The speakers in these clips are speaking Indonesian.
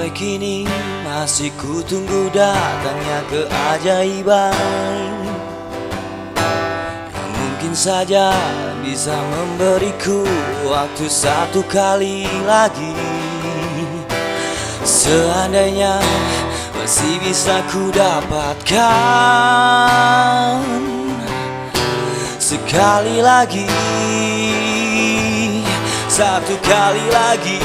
Sampai kini masih ku tunggu datangnya keajaiban yang mungkin saja bisa memberiku waktu satu kali lagi. Seandainya masih bisa ku dapatkan sekali lagi, satu kali lagi.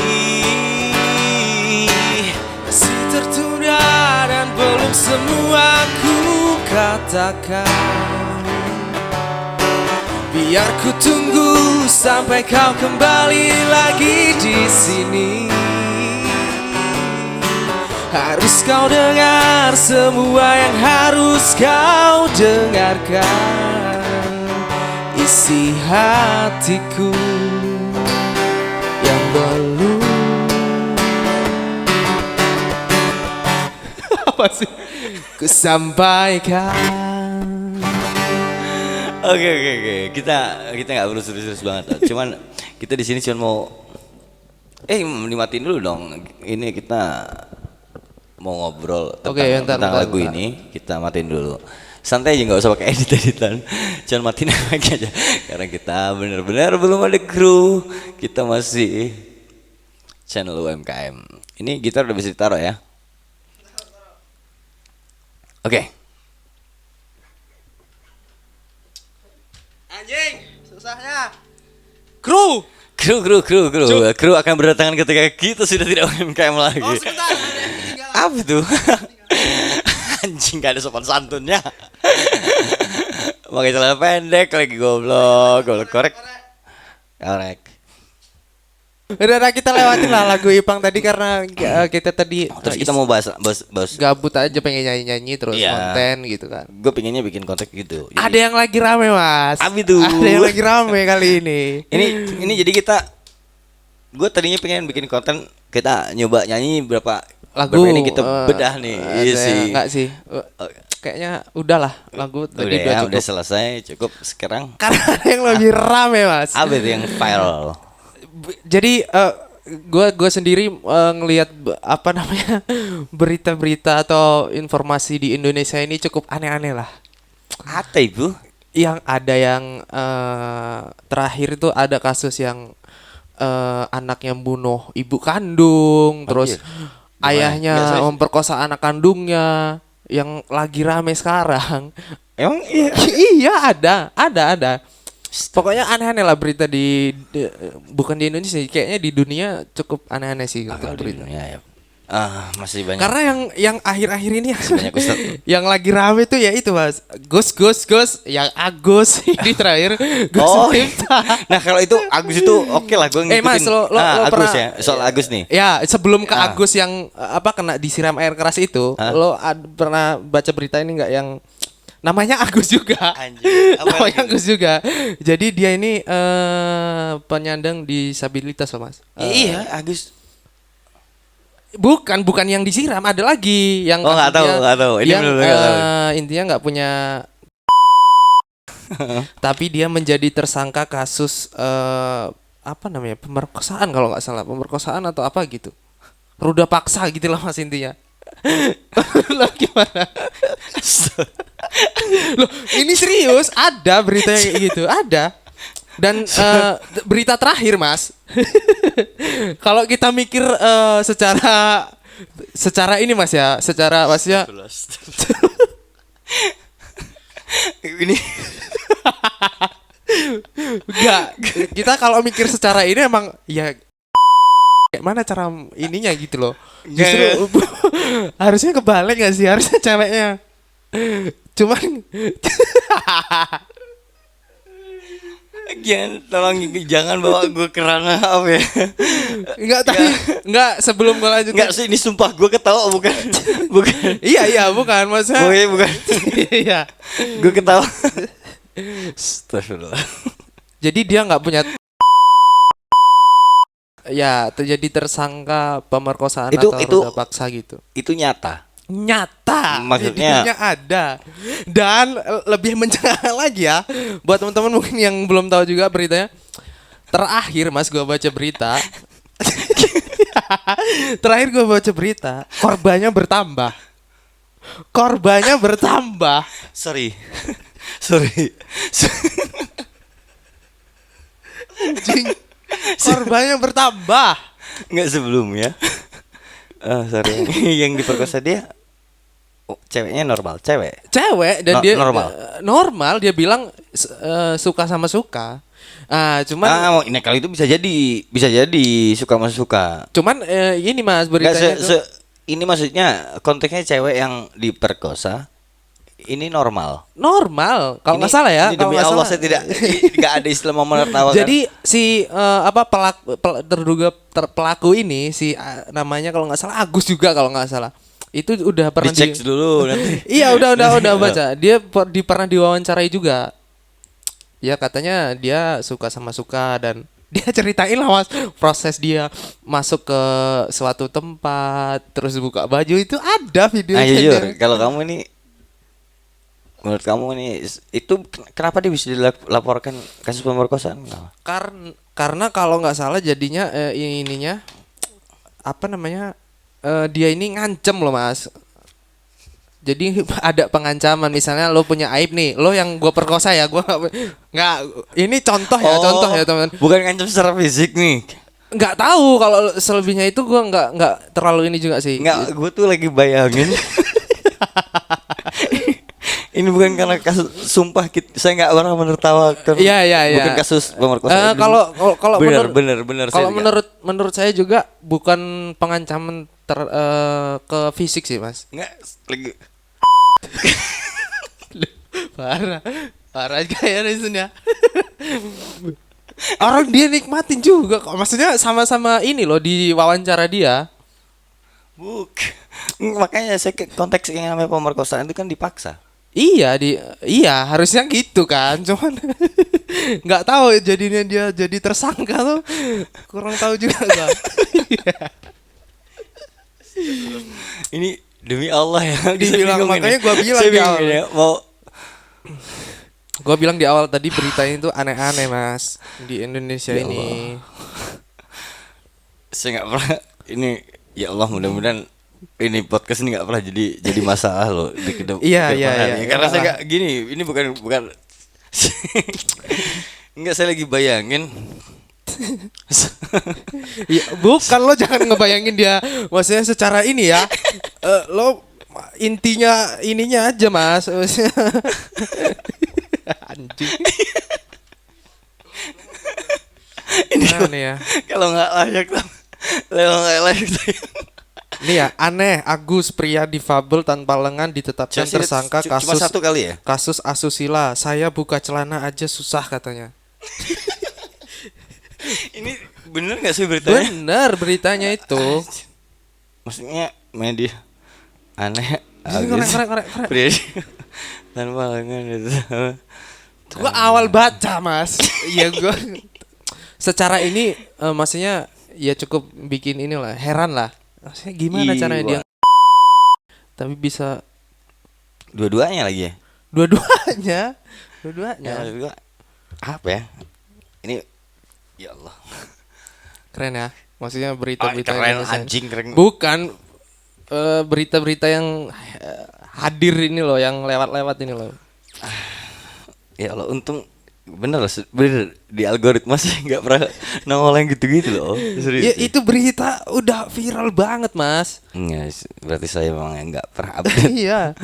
Masih tertunda dan belum semua ku katakan. Biar ku tunggu sampai kau kembali lagi di sini. Harus kau dengar semua yang harus kau dengarkan. Isi hatiku yang belum. Apa sih? Ku sampaikan. Oke. Kita nggak perlu serius-serius banget. Cuman kita di sini cuma mau dimatiin dulu dong. Ini kita mau ngobrol tentang lagu ini. Kita matiin dulu. Santai aja, nggak usah pakai editan. Cuman matiin lagi aja. Karena kita benar-benar belum ada kru. Kita masih channel UMKM. Ini gitar udah bisa ditaruh ya. Oke. Anjing, susahnya. Kru akan berdatangan ketika kita sudah tidak UMKM lagi. Oh sebentar. Apa tuh? Anjing, gak ada sopan santunnya. Pakai celana pendek lagi, goblok korek. Udah kita lewatin lah lagu Ipang tadi karena kita tadi Terus kita mau bahas gabut aja pengen nyanyi terus iya, konten gitu kan. Gue pengennya bikin konten gitu. Jadi, ada yang lagi rame mas. Abi tuh. Ada yang lagi rame kali ini. Ini jadi gue tadinya pengen bikin konten, kita nyoba nyanyi berapa lagu ini kita bedah nih. Iya sih. Enggak sih. Kayaknya udahlah lagu tadi udah udah selesai, cukup sekarang. Karena ada yang lebih rame mas. Apa itu yang viral? Jadi gue sendiri ngelihat berita-berita atau informasi di Indonesia ini cukup aneh-aneh lah. Apa itu? Yang ada yang terakhir itu ada kasus yang anaknya bunuh ibu kandung, terus ayahnya memperkosa anak kandungnya, yang lagi rame sekarang. Emang iya? Iya ada. Pokoknya aneh-aneh lah berita bukan di Indonesia, kayaknya di dunia cukup aneh-aneh sih untuk berita. Ya. Masih banyak. Karena yang akhir-akhir ini banyak yang lagi rame tuh ya itu mas, Gus yang Agus ini terakhir Gus Miftah. Nah kalau itu Agus itu oke lah, gue ngikutin. Mas lo Agus pernah, ya, soal Agus nih. Ya sebelum ke Agus yang kena disiram air keras itu, lo pernah baca berita ini nggak yang namanya Agus juga. Namanya Agus juga. Jadi dia ini penyandang disabilitas loh mas. Iya Agus. Bukan yang disiram, ada lagi yang nggak tahu. Ini yang intinya nggak punya. Tapi dia menjadi tersangka kasus pemerkosaan kalau nggak salah, pemerkosaan atau apa gitu, ruda paksa gitu lah mas intinya. Lo gimana? Loh, ini serius ada berita yang gitu, ada. Dan berita terakhir mas, kalau kita mikir secara ini mas ya, secara maksudnya ini enggak, kita kalau mikir secara ini emang ya kayak mana cara ininya gitu loh. Justru harusnya kebalik gak sih, harusnya ceweknya. Cuman jangan bawa gue ke ranah apa ya. Enggak sebelum gue lanjut. Enggak sih, ini sumpah gue ketawa bukan. Iya bukan maksudnya. Bukan. Iya. Gue ketawa. Astagfirullah. Jadi dia nggak punya. Ya terjadi tersangka pemerkosaan atau ruda paksa gitu. Itu nyata. Maksudnya Maksudnya ada. Dan lebih mencengangkan lagi ya, buat teman-teman mungkin yang belum tahu juga beritanya. Terakhir mas gue baca berita Terakhir gue baca berita, korbannya bertambah. Korbannya bertambah. Sorry. Anjing. Korbannya bertambah. Enggak sebelumnya. Sorry. Yang diperkosa dia ceweknya normal, cewek dan dia normal dia bilang suka sama suka. Cuman ini kali itu bisa jadi suka sama suka. Cuman ini Mas beritanya ini maksudnya konteksnya cewek yang diperkosa ini normal kalau nggak salah ya. Demi Allah saya nggak ada istilah mau menertawakan. Jadi si terduga pelaku ini namanya kalau nggak salah Agus juga kalau nggak salah. Itu udah pernah dicek dulu nanti. Iya udah baca. Dia pernah diwawancarai juga. Ya katanya dia suka sama suka dan dia ceritain lah Mas proses dia masuk ke suatu tempat terus buka baju itu ada videonya. Jujur kalau kamu ini menurut kamu ini itu kenapa dia bisa dilaporkan kasus pemerkosaan? Karena kalau nggak salah jadinya ininya apa namanya? Dia ini ngancem loh Mas. Jadi ada pengancaman misalnya lo punya aib nih, lo yang gue perkosa ya, gue nggak. Ini contoh ya teman. Bukan ngancem secara fisik nih. Nggak tahu kalau selebihnya itu gue nggak terlalu ini juga sih. Nggak, gue tuh lagi bayangin. Ini bukan karena kasus sumpah saya nggak pernah menertawakan. Iya. Bukan kasus pemerkosaan. Kalau benar. Kalau menurut saya juga bukan pengancaman ke fisik sih Mas. Nggak lagi. parah kayak Rizun ya. Orang dia nikmatin juga kok. Maksudnya sama-sama ini loh di wawancara dia. Makanya saya konteks yang namanya pemerkosaan itu kan dipaksa. Iya harusnya gitu kan, cuman nggak tahu jadinya dia jadi tersangka tuh kurang tahu juga kan. Ini demi Allah ya. Dibilang makanya gue bilang di awal. Gue bilang di awal tadi beritanya itu aneh-aneh Mas di Indonesia ya ini. Saya nggak pernah ini. Ya Allah mudah-mudahan ini podcast ini nggak pernah jadi masalah loh di kedepan. Iya. Karena saya nggak gini. Ini bukan. Enggak, saya lagi bayangin. Ya, bukan lo jangan ngebayangin dia. Maksudnya secara ini ya. Lo ininya aja Mas. Anjing. Ini ya. Kalau nggak layak Nih ya, aneh. Agus pria difabel tanpa lengan ditetapkan tersangka kasus satu kali ya? Kasus asusila. Saya buka celana aja susah katanya. Ini bener nggak sih beritanya? Bener beritanya itu. Maksudnya media aneh. Korek. Pria tanpa lengan itu. Gua awal baca Mas. Iya gua. Secara ini maksudnya ya cukup bikin inilah heran lah. Maksudnya gimana caranya dia tapi bisa dua-duanya lagi ya? Dua-duanya. Apa ya? Ini ya Allah. Keren ya. Maksudnya berita-berita keren anjing keren. Bukan berita-berita yang hadir ini loh, yang lewat-lewat ini loh. Ya Allah, untung bener di algoritma sih nggak pernah nongol yang gitu-gitu loh. Ya, itu berita udah viral banget Mas. Enggak, berarti saya memang nggak pernah update. Iya.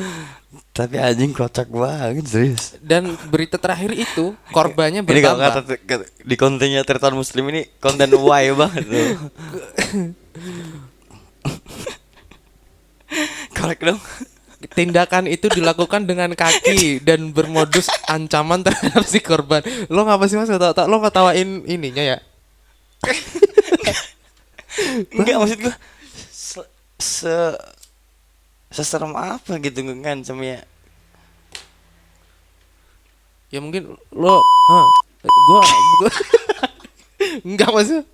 Tapi anjing kocak banget serius. Dan berita terakhir itu korbannya bertambah. Ini kalau kata di kontennya Tirtan Muslim ini konten why banget loh. Korek dong. Tindakan itu dilakukan dengan kaki dan bermodus ancaman terhadap si korban. Lo ngapa sih Mas? Lo ngetawain ininya ya? Enggak, maksud gue seserem apa gitu ngancamnya. Ya mungkin lo gua enggak maksudnya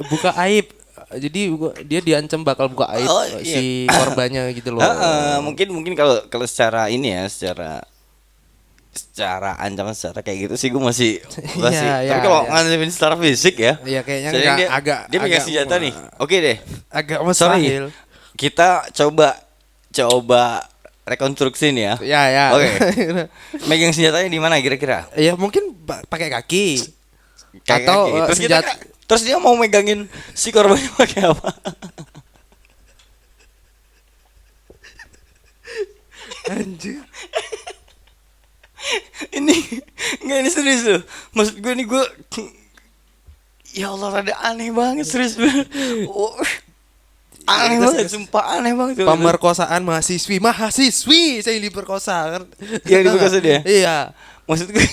buka aib. Jadi dia diancam bakal buka aib si korbannya gitu loh. Mungkin kalau secara ini ya, secara secara ancaman secara kayak gitu sih gue masih Iya, tapi kalau iya. ngancam secara fisik ya, Iya kayaknya soalnya enggak, dia, agak dia megang senjata nih. Oke deh, agak sorry, mustahil. kita coba rekonstruksi nih ya. Ya. Oke. Megang senjatanya di mana kira-kira? Ya mungkin pakai kaki. Kayak Atau kaki. Terus senjata. terus dia mau megangin si korbannya pakai apa? Anjir. Ini serius loh. Maksud gue ya Allah rada aneh banget serius banget. Oh, aneh banget, sumpah aneh banget. Pemerkosaan mahasiswi saya diperkosa kan. Yang diperkosa dia? Iya. Maksud gue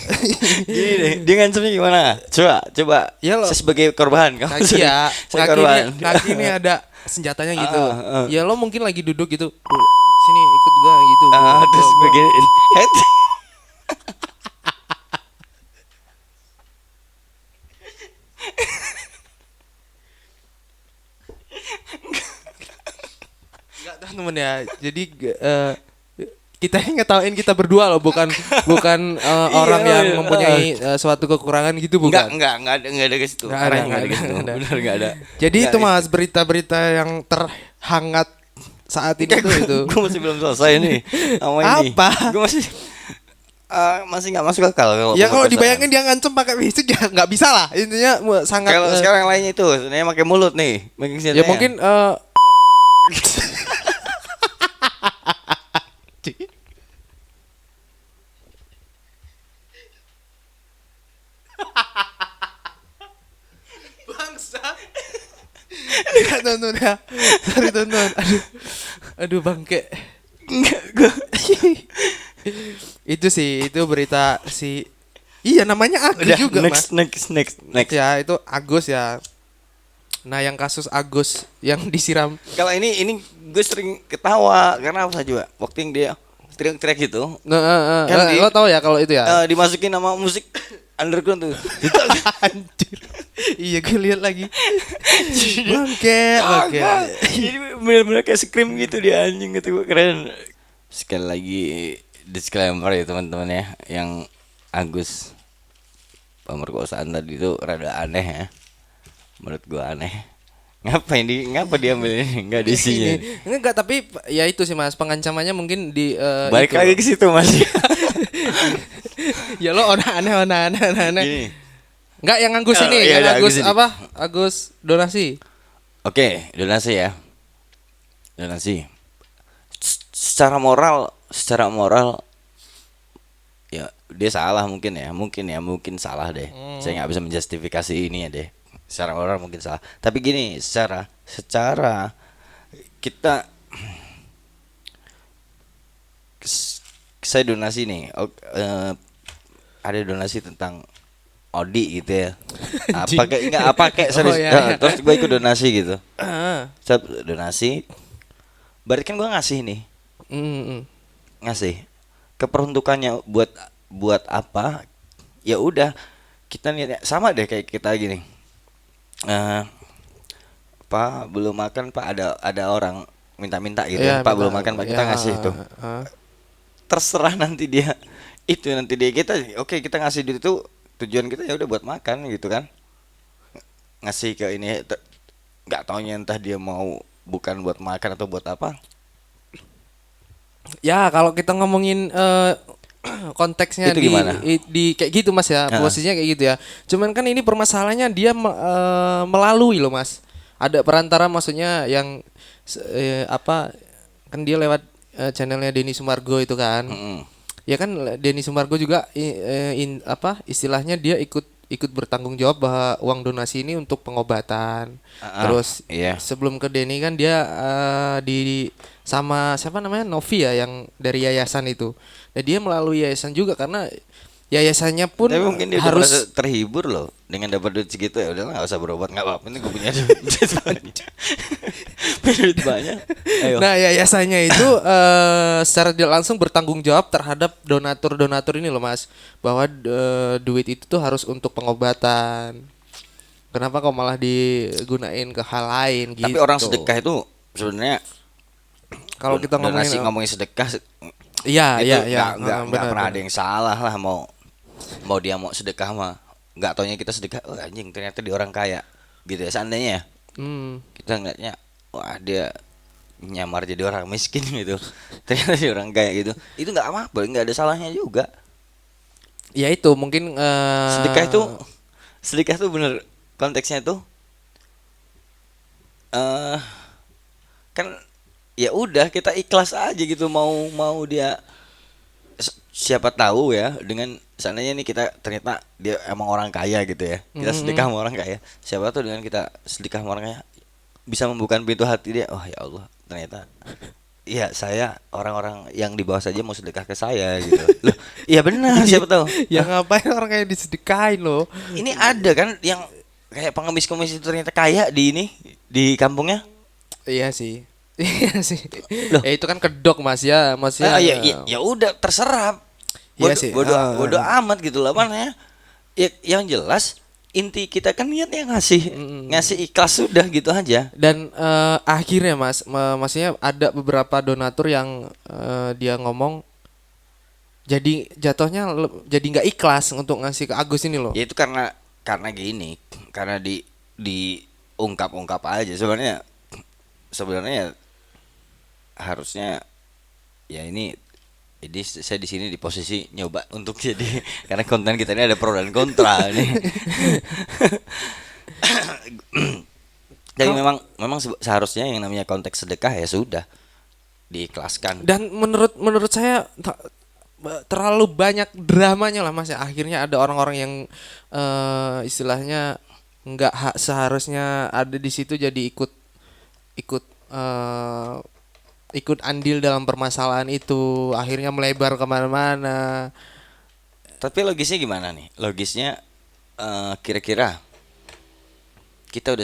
gini deh, dia ngancamnya gimana? Coba. Ya lo, saya sebagai korban, kamu kaki ya, kaki ini ada senjatanya gitu. Ah. Ya lo mungkin lagi duduk gitu. Sini ikut gua gitu. Terus begini. Enggak temen ya. Jadi kita ngetawain kita berdua loh, bukan orang yang mempunyai suatu kekurangan gitu, bukan. Enggak ada ke situ. Benar enggak ada. Jadi itu Mas, berita-berita yang terhangat saat ini tuh itu. Gue masih belum selesai nih sama ini. Apa? Gue masih nggak masuk akal Ya kalau dibayangin dia ngancem pakai fisik ya nggak bisa lah, intinya sangat. Kalau sekarang yang lainnya itu sebenarnya pakai mulut nih. Ya mungkin bangsa. Enggak tonton ya. Sorry tonton. Aduh bangke. Itu sih, itu berita si. Iya namanya Agus udah, juga next. Ya itu Agus ya. Nah yang kasus Agus yang disiram. Kalau ini gue sering ketawa karena apa saja, waktu yang dia teriak-teriak gitu. Lo tau ya kalau itu ya. Dimasukin nama musik underground tuh. Anjir. Iya gue lihat lagi. Bangke. Ini benar-benar kayak scream gitu dia, anjing gitu, keren. Sekali lagi disclaimer ya teman-teman ya, yang Agus pemerkosaan tadi itu rada aneh ya. Menurut gua aneh. Ngapa diambil ini? Enggak diisinya. Enggak, tapi ya itu sih Mas, pengancamannya mungkin di balik itu. lagi ke situ Mas. Ya lo aneh. Gini. Enggak yang Agus ini, iya, yang Agus ini. apa? Agus donasi. Oke, donasi ya. Donasi. Secara moral ya dia salah mungkin salah deh. Saya nggak bisa menjustifikasi ini ya deh. Secara moral mungkin salah. Tapi gini, secara kita saya donasi nih. Ada donasi tentang Odi gitu ya. Apa kayak serius. ya. Terus gue ikut donasi gitu. Saya donasi. Berarti kan gue ngasih nih. Ngasih. Keperuntukannya buat apa? Ya udah, kita niatnya sama deh kayak kita gini. Pak belum makan Pak, ada orang minta gitu ya, Pak belum makan Pak, kita ngasih itu. Terserah nanti dia kita oke, kita ngasih duit itu tujuan kita ya udah buat makan gitu kan. Ngasih ke ini nggak taunya entah dia mau bukan buat makan atau buat apa. Ya kalau kita ngomongin konteksnya itu di kayak gitu Mas ya, posisinya kayak gitu ya. Cuman kan ini permasalahannya dia melalui loh Mas. Ada perantara, maksudnya yang kan dia lewat channelnya Denny Sumargo itu kan. Ya kan Denny Sumargo juga istilahnya dia ikut bertanggung jawab bahwa uang donasi ini untuk pengobatan. Terus sebelum ke Denny kan dia sama siapa namanya, Novi ya, yang dari yayasan itu. Nah dia melalui yayasan juga karena yayasannya pun tapi mungkin dia harus terhibur loh dengan dapat duit segitu. Ya udah nggak usah berobat, nggak apa-apa, ini gue punya duit banyak. Ayo. Nah yayasannya itu secara tidak langsung bertanggung jawab terhadap donatur ini loh Mas, bahwa duit itu tuh harus untuk pengobatan. Kenapa kok malah digunain ke hal lain gitu? Tapi orang sedekah itu sebenarnya, kalau kita ngomongin sedekah, Iya, nggak pernah ada yang salah lah, mau dia mau sedekah mah nggak taunya kita sedekah, oh anjing ternyata di orang kaya gitu ya, seandainya kita ngeliatnya wah dia nyamar jadi orang miskin gitu ternyata di orang kaya gitu, itu nggak apa-apa, nggak ada salahnya juga. Ya itu mungkin sedekah tuh bener konteksnya tuh kan ya udah kita ikhlas aja gitu, mau dia siapa tahu ya, dengan seandainya nih kita ternyata dia emang orang kaya gitu ya, kita sedekah sama orang kaya, siapa tahu dengan kita sedekah sama orang kaya bisa membuka pintu hati dia, oh ya Allah ternyata iya saya orang-orang yang di bawah saja mau sedekah ke saya gitu loh. Iya benar, siapa tahu ya ngapain orang kayak disedekahin loh. Ini ada kan yang kayak pengemis-pengemis itu ternyata kaya di kampungnya. Iya sih. Iya sih. Loh. Itu kan kedok Mas ya. Ya udah terserah. Iya sih. Bodoh amat gitu lah mana ya. Yang jelas inti kita kan niatnya ngasih ikhlas sudah gitu aja. Dan akhirnya maksudnya ada beberapa donatur yang dia ngomong jadi jatuhnya jadi nggak ikhlas untuk ngasih ke Agus ini loh. Ya itu karena gini, karena diungkap-ungkap aja sebenarnya harusnya ya ini. Jadi saya di sini di posisi nyoba untuk jadi karena konten kita ini ada pro dan kontra nih. Jadi memang seharusnya yang namanya konteks sedekah ya sudah diikhlaskan. Dan menurut saya terlalu banyak dramanya lah Mas ya. Akhirnya ada orang-orang yang istilahnya nggak seharusnya ada di situ jadi ikut andil dalam permasalahan itu, akhirnya melebar kemana-mana. Tapi logisnya gimana nih? Logisnya kira-kira kita udah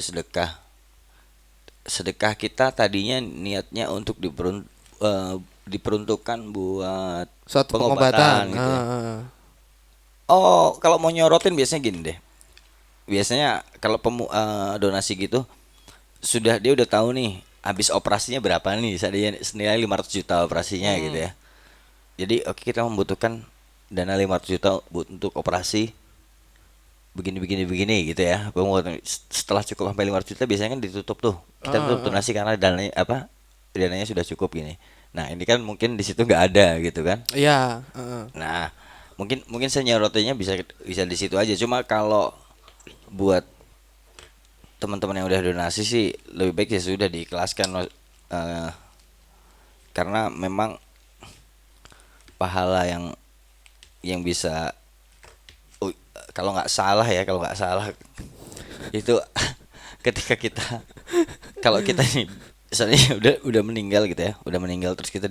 sedekah kita tadinya niatnya untuk diperuntukkan buat suatu pengobatan gitu ya. Oh kalau mau nyorotin biasanya gini deh, biasanya kalau donasi gitu dia udah tahu nih habis operasinya berapa nih, misalnya senilai 500 juta operasinya gitu ya. Jadi oke, kita membutuhkan dana 500 juta untuk operasi begini gitu ya. Setelah cukup sampai 500 juta biasanya kan ditutup tuh. Kita tutup donasi karena dananya sudah cukup gini. Nah, ini kan mungkin di situ nggak ada gitu kan. Iya, Nah, mungkin saya nyorotinnya bisa di situ aja. Cuma kalau buat teman-teman yang udah donasi sih lebih baik ya sudah diikhlaskan, karena memang pahala yang bisa kalau nggak salah itu ketika kita kalau kita nih misalnya udah meninggal gitu ya, terus kita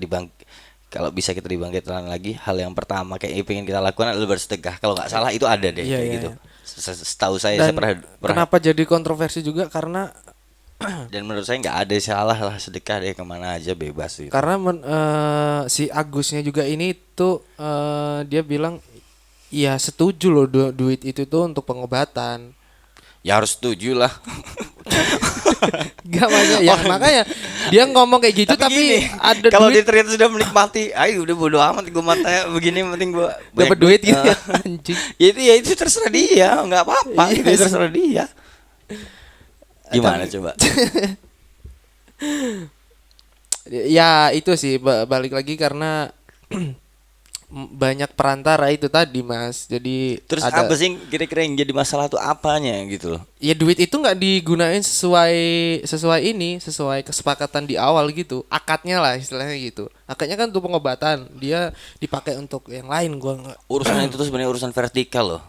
kalau bisa kita dibangkitkan lagi, hal yang pertama kayak pengen kita lakukan adalah bersedekah. Kalau nggak salah itu ada deh gitu. Setahu saya pernah. Kenapa jadi kontroversi juga karena dan menurut saya nggak ada salah lah, sedekah deh kemana aja bebas gitu. Karena si Agusnya juga ini tuh dia bilang ya setuju loh duit itu tuh untuk pengobatan. Ya harus setuju lah. Gak banyak ya, makanya dia ngomong kayak gitu tapi ada kalau dia ternyata sudah menikmati, ayo udah bodo amat gue matanya begini, penting gue dapat duit gitu ya, anjing. Itu terserah dia, nggak apa-apa, itu terserah dia. Gimana coba? Ya itu sih balik lagi karena banyak perantara itu tadi Mas. Jadi terus apa sih kira-kira yang jadi masalah tuh apanya gitu loh? Ya duit itu nggak digunain sesuai kesepakatan di awal gitu. Akadnya lah istilahnya gitu. Akadnya kan untuk pengobatan, dia dipakai untuk yang lain. Gua nggak. Urusan itu tuh sebenarnya urusan vertikal loh.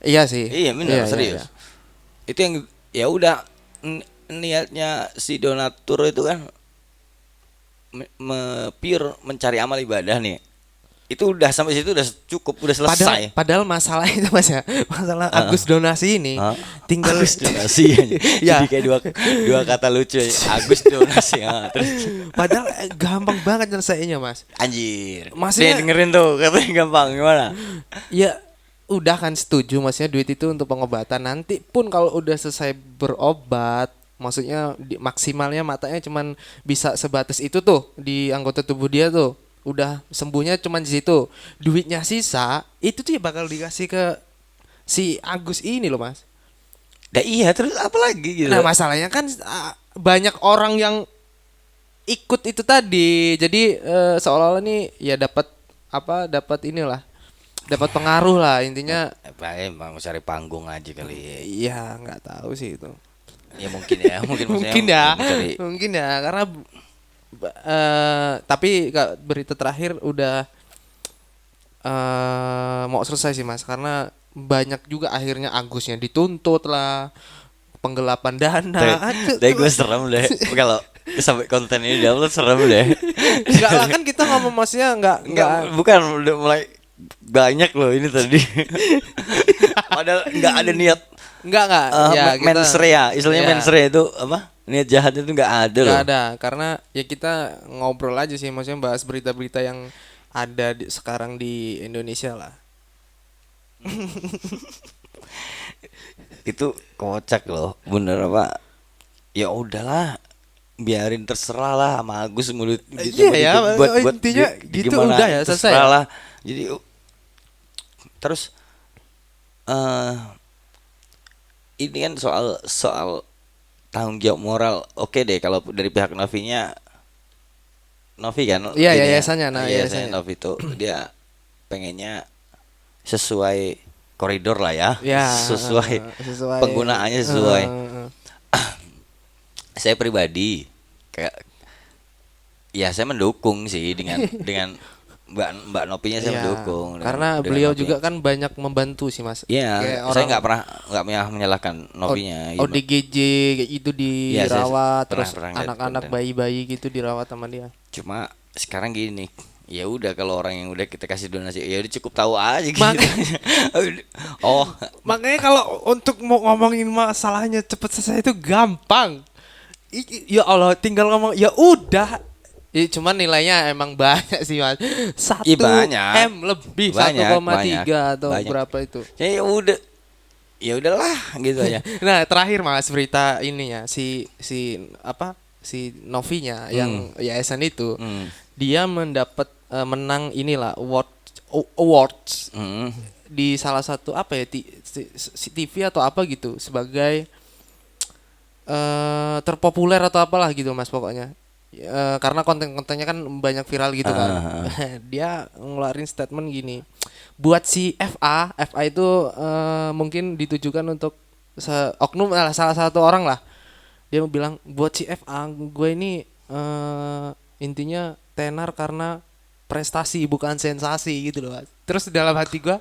Iya sih. Iya benar, serius. Iya. Itu yang ya udah niatnya si donatur itu kan pure mencari amal ibadah nih. Itu udah sampai situ udah cukup, udah selesai. Padahal masalah itu Mas ya, masalah Agus donasi ini tinggal Agus donasi ya. Jadi kayak dua kata lucu ya. Agus donasi terus. Padahal gampang banget nyelesainnya Mas. Anjir. Maksudnya dengerin tuh katanya gampang, gimana? Ya udah kan setuju maksudnya duit itu untuk pengobatan. Nanti pun kalau udah selesai berobat, maksudnya maksimalnya matanya cuman bisa sebatas itu tuh di anggota tubuh dia tuh. udah sembuhnya cuman di situ. Duitnya sisa itu tuh ya bakal dikasih ke si Agus ini loh Mas. Nah iya, terus apa lagi gitu. Nah masalahnya kan banyak orang yang ikut itu tadi. Jadi seolah-olah nih ya dapat inilah. Dapat pengaruh lah intinya. Emang cari panggung aja kali. Iya, nggak tahu sih itu. Ya mungkin mungkin ya karena tapi berita terakhir udah mau selesai sih Mas, karena banyak juga akhirnya Agusnya dituntut lah, penggelapan dana. Deh gue serem deh kalau sampai konten ini diupload, serem deh. Enggak lah, kan kita ngomong maksudnya enggak bukan udah mulai banyak loh ini tadi. Padahal enggak ada niat. Enggak ya mens rea, istilahnya mens rea itu apa? Niat jahat itu enggak ada loh. Enggak ada, karena ya kita ngobrol aja sih, maksudnya bahas berita-berita yang ada sekarang di Indonesia lah. Itu kocak loh, bener apa? Ya udahlah, biarin terserah lah sama Agus mulut gitu. Iya ya, buat intinya gitu udah ya selesai. Lah. Jadi terus ini kan soal tanggung jawab moral. Oke deh kalau dari pihak Novi kan. Iya yayasannya. Nah yayasannya Novi itu dia pengennya sesuai koridor lah ya. Sesuai penggunaannya sesuai. Saya pribadi kayak ya saya mendukung sih dengan Mbak Nopinya saya mendukung. Karena beliau juga kan banyak membantu sih Mas. Iya, saya nggak pernah menyalahkan Nopinya. ODGJ kayak itu dirawat, terus anak-anak bayi-bayi gitu dirawat sama dia. Cuma sekarang gini, ya udah kalau orang yang udah kita kasih donasi ya udah cukup tahu aja gitu. Makanya kalau untuk mau ngomongin masalahnya cepet selesai itu gampang. Ya Allah, tinggal ngomong ya udah. Cuman nilainya emang banyak sih Mas. 1 M lebih, 1,3 atau berapa itu. Ya udah. Ya udahlah gitu aja. Nah, terakhir Mas berita ini ya, si Novinya yang yayasan itu. Dia mendapat menang inilah awards di salah satu apa ya TV atau apa gitu sebagai terpopuler atau apalah gitu Mas pokoknya. Karena konten-kontennya kan banyak viral gitu kan. Dia ngeluarin statement gini. Buat si FA itu mungkin ditujukan untuk oknum salah satu orang lah. Dia bilang buat si FA gue ini intinya tenar karena prestasi bukan sensasi gitu loh. Terus dalam hati gue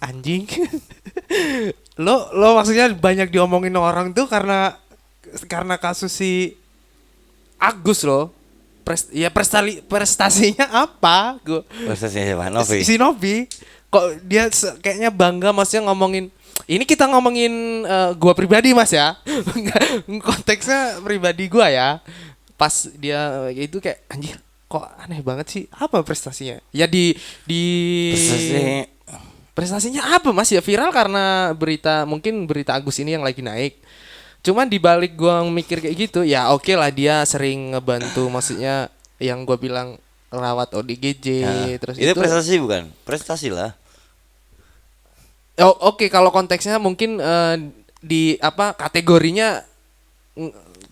anjing. lo maksudnya banyak diomongin orang tuh karena kasus si Agus loh. Prestasinya apa? Prestasinya siapa? Novi. Si Novi. Kok dia kayaknya bangga maksudnya ngomongin. Ini kita ngomongin gua pribadi Mas ya. Konteksnya pribadi gua ya. Pas dia itu kayak anjir, kok aneh banget sih. Apa prestasinya? Ya di prestasinya apa Mas? Ya viral karena mungkin berita Agus ini yang lagi naik. Cuman dibalik gua mikir kayak gitu, ya oke lah dia sering ngebantu, maksudnya yang gua bilang rawat ODGJ, terus itu prestasi bukan? Prestasi lah. Oke, kalau konteksnya mungkin di kategorinya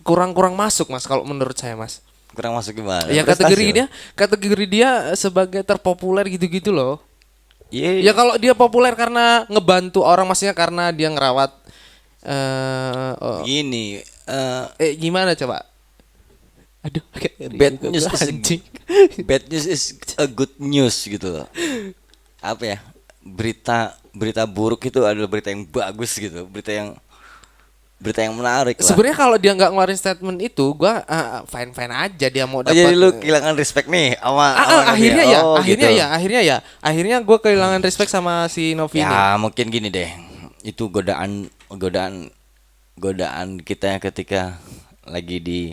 kurang masuk Mas kalau menurut saya Mas. Kurang masuk gimana? Ya kategori dia sebagai terpopuler gitu-gitu loh. Yeah. Ya kalau dia populer karena ngebantu orang, maksudnya karena dia ngerawat gini gimana coba? Aduh, bad news is a good news gitu loh. Apa ya? Berita buruk itu adalah berita yang bagus gitu, berita yang menarik lah. Sebenarnya kalau dia nggak ngeluarin statement itu, gua fine aja dia mau dapat. Jadi lu kehilangan respect nih sama akhirnya gue kehilangan respect sama si Novi ini. Ya mungkin gini deh, itu godaan kita ketika lagi di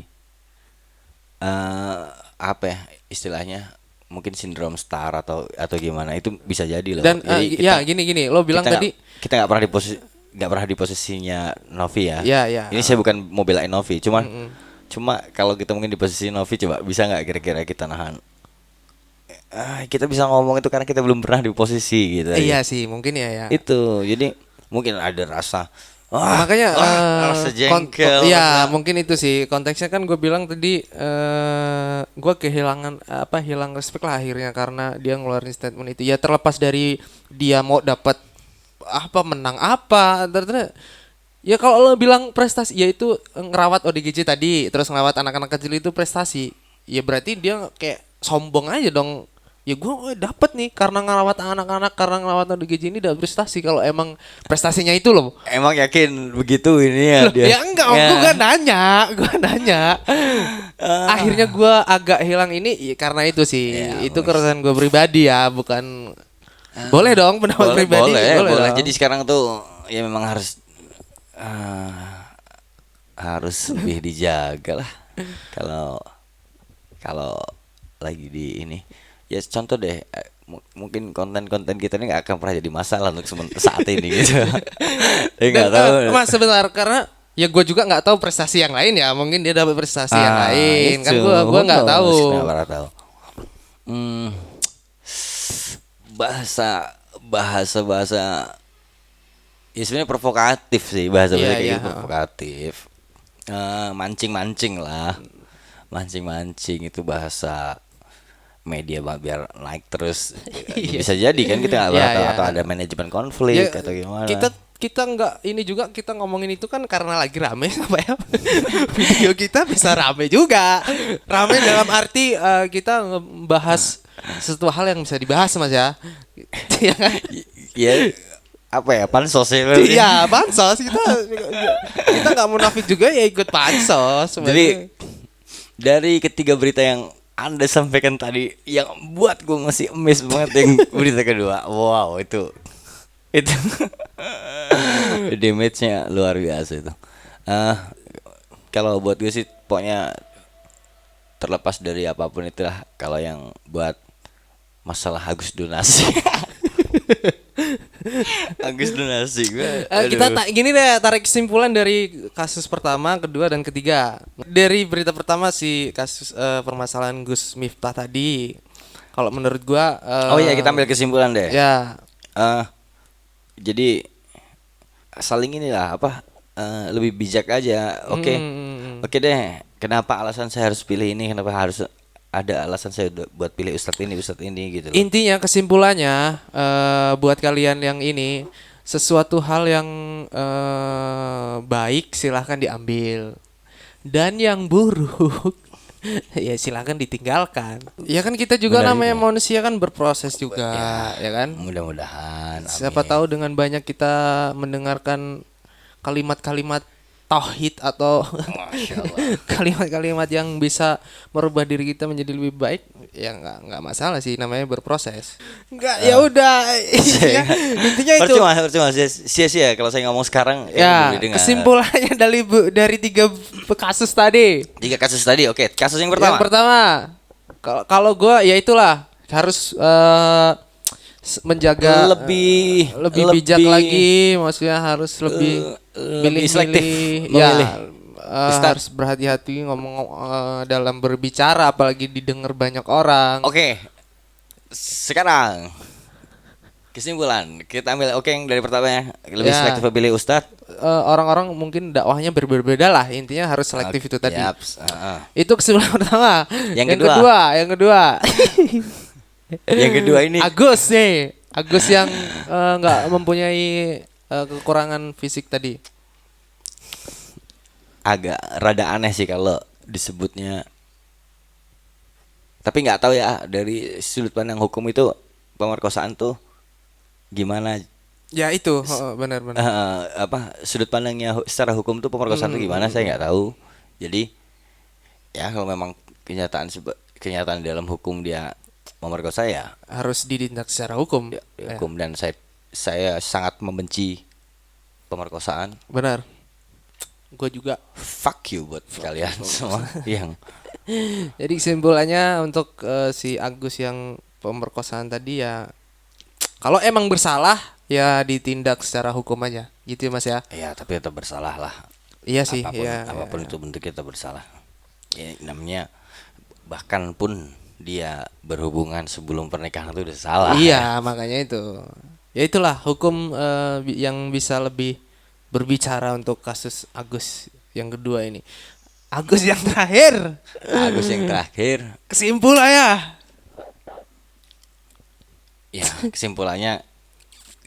apa ya istilahnya, mungkin sindrom star atau gimana, itu bisa jadi loh. Dan jadi gini lo bilang tadi kita nggak pernah di posisinya Novi ya. Iya. Ini saya bukan mau belain Novi, cuma kalau kita mungkin di posisi Novi, coba bisa nggak kira-kira kita nahan kita bisa ngomong itu karena kita belum pernah di posisi gitu. Iya sih, mungkin ya. Itu, jadi mungkin ada rasa. Makanya rasa jengkel. Iya, mungkin itu sih konteksnya kan gue bilang tadi gue kehilangan hilang respect lah akhirnya karena dia ngeluarin statement itu. Ya terlepas dari dia mau dapat menang ternyata ya kalau lo bilang prestasi ya itu ngerawat ODGJ tadi terus ngerawat anak-anak kecil itu prestasi. Ya berarti dia kayak sombong aja dong. Ya gue dapet nih karena ngerawat anak-anak, karena ngerawat ODGJ ini dapat prestasi. Kalau emang prestasinya itu loh. Emang yakin begitu ini ya loh, dia? Ya enggak, gue nanya. Akhirnya gue agak hilang ini ya, karena itu sih. Ya, itu keresahan gue pribadi ya, bukan. Boleh dong pendapat pribadi. Boleh. Jadi sekarang tuh ya memang harus lebih dijaga lah. Kalau lagi di ini. Ya contoh deh, mungkin konten-konten kita ini nggak akan pernah jadi masalah untuk saat ini gitu. Nggak tahu. Mas sebentar, karena ya gue juga nggak tahu prestasi yang lain ya. Mungkin dia dapat prestasi yang lain. Kan gue nggak tahu. Bahasa ya sebenarnya provokatif sih bahasa kayak provokatif. Mancing-mancing lah. Mancing-mancing itu bahasa media biar naik terus. Bisa jadi kan kita nggak tahu atau ada manajemen konflik atau gimana. Kita nggak ini juga, kita ngomongin itu kan karena lagi rame ya. Video kita bisa rame juga. Rame dalam arti kita ngebahas sesuatu hal yang bisa dibahas Mas ya. Ya kan? Ya pansos ya. Iya, pansos kita nggak munafik juga ya ikut pansos. Jadi dari ketiga berita yang Anda sampaikan tadi, yang buat gue masih emes banget yang berita kedua. Wow, itu damage-nya luar biasa itu. Kalau buat gue sih pokoknya terlepas dari apapun itulah, kalau yang buat masalah Agus donasi. Agus donasi gue. Kita gini deh, tarik kesimpulan dari kasus pertama, kedua dan ketiga. Dari berita pertama sih kasus permasalahan Gus Miftah tadi. Kalau menurut gua kita ambil kesimpulan deh. Ya. Jadi saling inilah lebih bijak aja. Oke deh. Kenapa alasan saya harus pilih ini? Kenapa harus ada alasan saya buat pilih ustadz ini gitu loh. Intinya kesimpulannya buat kalian yang ini, sesuatu hal yang baik silahkan diambil, dan yang buruk ya silahkan ditinggalkan. Ya kan kita juga namanya manusia kan berproses juga ya kan. Mudah-mudahan. Siapa tahu dengan banyak kita mendengarkan kalimat-kalimat tauhid atau kalimat-kalimat yang bisa merubah diri kita menjadi lebih baik, ya nggak masalah sih, namanya berproses. Nggak ya udah ya, intinya itu. Percuma sia-sia kalau saya ngomong sekarang. Ya kesimpulannya dari tiga kasus tadi. Oke, kasus yang pertama. Yang pertama, kalau gue ya itulah harus menjaga lebih bijak lagi, maksudnya harus lebih selektif memilih. Harus berhati-hati ngomong dalam berbicara, apalagi didengar banyak orang. Oke. Sekarang kesimpulan kita ambil yang dari pertama ya, lebih selektif memilih ustadz. Orang-orang mungkin dakwahnya berbeda lah, intinya harus selektif itu tadi. Itu kesimpulan pertama. Yang kedua yang kedua ini Agus yang nggak mempunyai kekurangan fisik tadi. Agak rada aneh sih kalau disebutnya, tapi nggak tahu ya dari sudut pandang hukum itu pemerkosaan tuh gimana. Ya itu benar. Sudut pandangnya secara hukum tuh pemerkosaan tuh gimana, saya nggak tahu. Jadi ya kalau memang kenyataan dalam hukum dia memerkosa ya harus ditindak secara hukum. Dan saya sangat membenci pemerkosaan. Benar. Gue juga. Fuck you buat kalian semua yang. Jadi kesimpulannya untuk si Agus yang pemerkosaan tadi ya, kalau emang bersalah ya ditindak secara hukum aja, gitu ya Mas ya. Iya, tapi tetap bersalah lah. Iya sih. Apapun itu bentuk kita bersalah. Ya, namanya bahkan pun dia berhubungan sebelum pernikahan itu udah salah. Iya, makanya itu. Ya itulah hukum yang bisa lebih berbicara untuk kasus Agus yang kedua ini. Agus yang terakhir. Agus yang terakhir. Kesimpulannya. Ya, kesimpulannya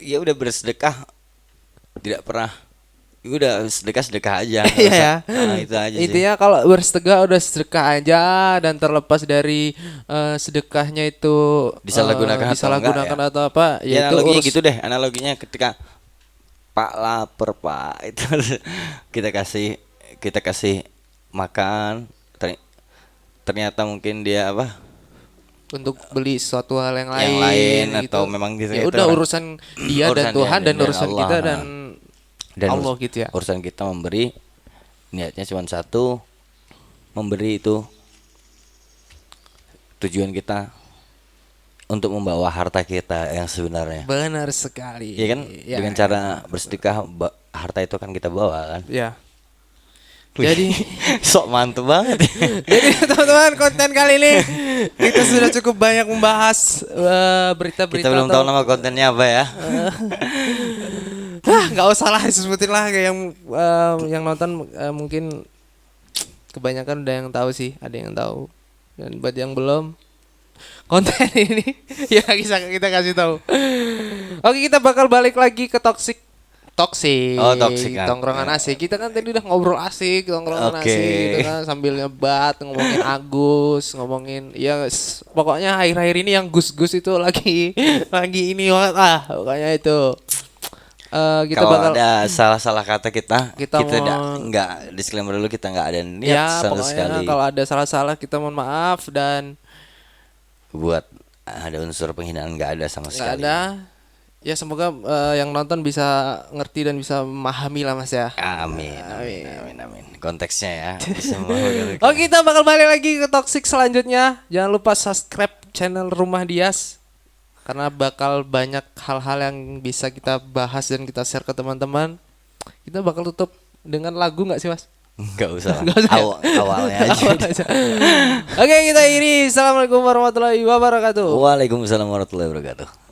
ya udah bersedekah tidak pernah. Ya udah sedekah aja. Iya ya. Nah, itu aja sih. Intinya kalau bersedekah udah sedekah aja dan terlepas dari sedekahnya itu disalahgunakan ya? Atau apa ya analoginya gitu deh, analoginya ketika Pak lapar Pak itu kita kasih makan ternyata mungkin dia apa untuk beli sesuatu hal yang lain gitu. Atau memang gitu ya udah urusan dia dan Tuhan dan urusan Allah, kita dan Allah gitu ya. Urusan kita memberi niatnya cuma satu, memberi itu tujuan kita untuk membawa harta kita yang sebenarnya. Benar sekali. Iya kan? Ya, dengan cara bersedekah harta itu akan kita bawa kan. Ya. Jadi sok mantep banget. Jadi teman-teman, konten kali ini kita sudah cukup banyak membahas berita-berita. Kita belum tahu nama kontennya apa ya. Nggak usah lah disebutin lah, kayak yang nonton mungkin kebanyakan udah yang tahu sih, ada yang tahu. Dan buat yang belum, konten ini ya kita kasih tahu. Oke, kita bakal balik lagi ke toxic tongkrongan asik. Kita kan tadi udah ngobrol asik, tongkrongan asik gitu kan, sambil nyebat, ngomongin Agus, ngomongin ya pokoknya akhir-akhir ini yang Gus-Gus itu lagi ini banget pokoknya itu. Kita kalau bakal ada salah-salah kata kita nggak disclaimer dulu, kita nggak ada niat ya, sama sekali. Kalau ada salah-salah kita mohon maaf, dan buat ada unsur penghinaan nggak ada sama sekali. Nggak ada. Ya semoga yang nonton bisa ngerti dan bisa memahami lah Mas ya. Amin. Konteksnya ya. Oke, kita bakal balik lagi ke toxic selanjutnya. Jangan lupa subscribe channel Rumah Dias, karena bakal banyak hal-hal yang bisa kita bahas dan kita share ke teman-teman. Kita bakal tutup dengan lagu nggak sih Mas? Nggak usah. Awalnya aja. Oke, kita ini. Assalamualaikum warahmatullahi wabarakatuh. Waalaikumsalam warahmatullahi wabarakatuh.